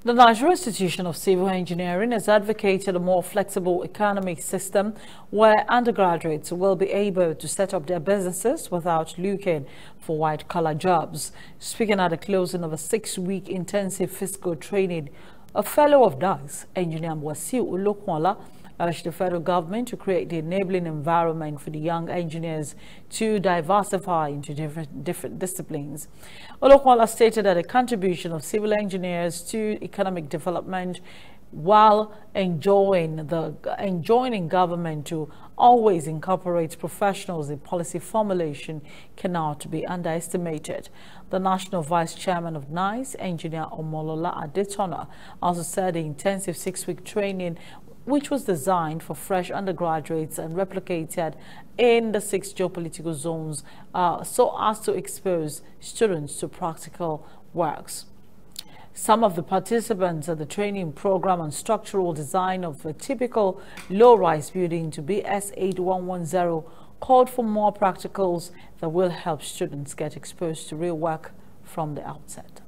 The National Institution of Civil Engineering has advocated a more flexible economic system where undergraduates will be able to set up their businesses without looking for white-collar jobs. Speaking at the closing of a 6-week intensive physical training, a fellow of DAS, Engineer Mwasiu Ulukwala, urged the federal government to create the enabling environment for the young engineers to diversify into different disciplines. Olokwala stated that the contribution of civil engineers to economic development while enjoining government to always incorporate professionals in policy formulation cannot be underestimated. The National Vice Chairman of NICE, Engineer Omolola Adetona, also said the intensive 6-week training, which was designed for fresh undergraduates and replicated in the 6 geopolitical zones so as to expose students to practical works. Some of the participants at the training program on structural design of a typical low-rise building to BS 8110 called for more practicals that will help students get exposed to real work from the outset.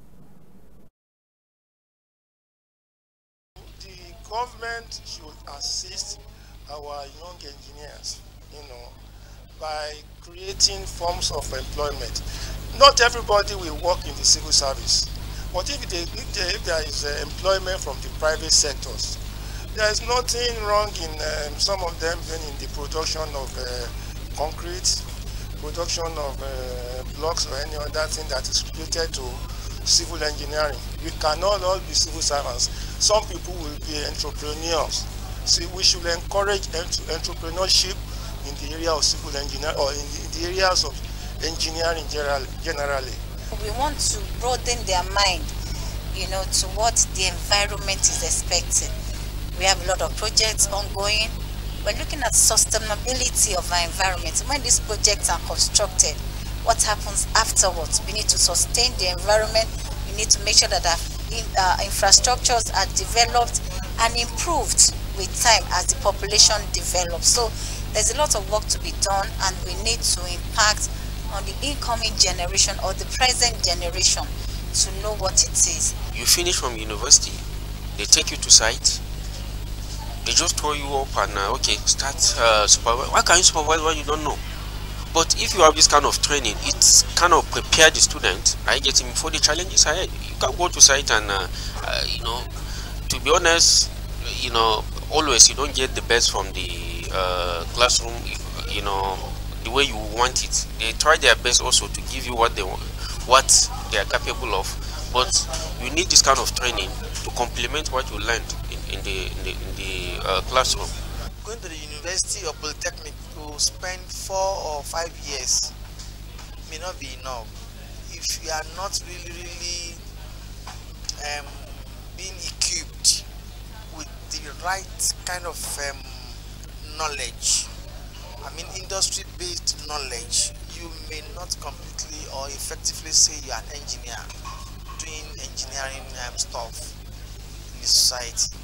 Government should assist our young engineers, by creating forms of employment. Not everybody will work in the civil service, but if there is employment from the private sectors, there is nothing wrong in some of them being in the production of concrete, production of blocks or any other thing that is related to civil engineering. We cannot all be civil servants. Some people will be entrepreneurs. See, we should encourage entrepreneurship in the area of civil engineering or in the areas of engineering generally. We want to broaden their mind, to what the environment is expecting. We have a lot of projects ongoing. We're looking at sustainability of our environment. When these projects are constructed, what happens afterwards? We need to sustain the environment. We need to make sure that our infrastructures are developed and improved with time as the population develops. So there's a lot of work to be done, and we need to impact on the incoming generation or the present generation to know what it is. You finish from university, they take you to site, they just throw you up and okay, start supervise. Why can't you supervise when you don't know? But if you have this kind of training, it's kind of prepare the student. I get him for the challenges ahead. You can go to site and, to be honest, always you don't get the best from the classroom, the way you want it. They try their best also to give you what they are capable of. But you need this kind of training to complement what you learned in the classroom. Going to the university or polytechnic to spend 4 or 5 years may not be enough if you are not really being equipped with the right kind of knowledge. Industry-based knowledge. You may not completely or effectively say you are an engineer doing engineering stuff in the society.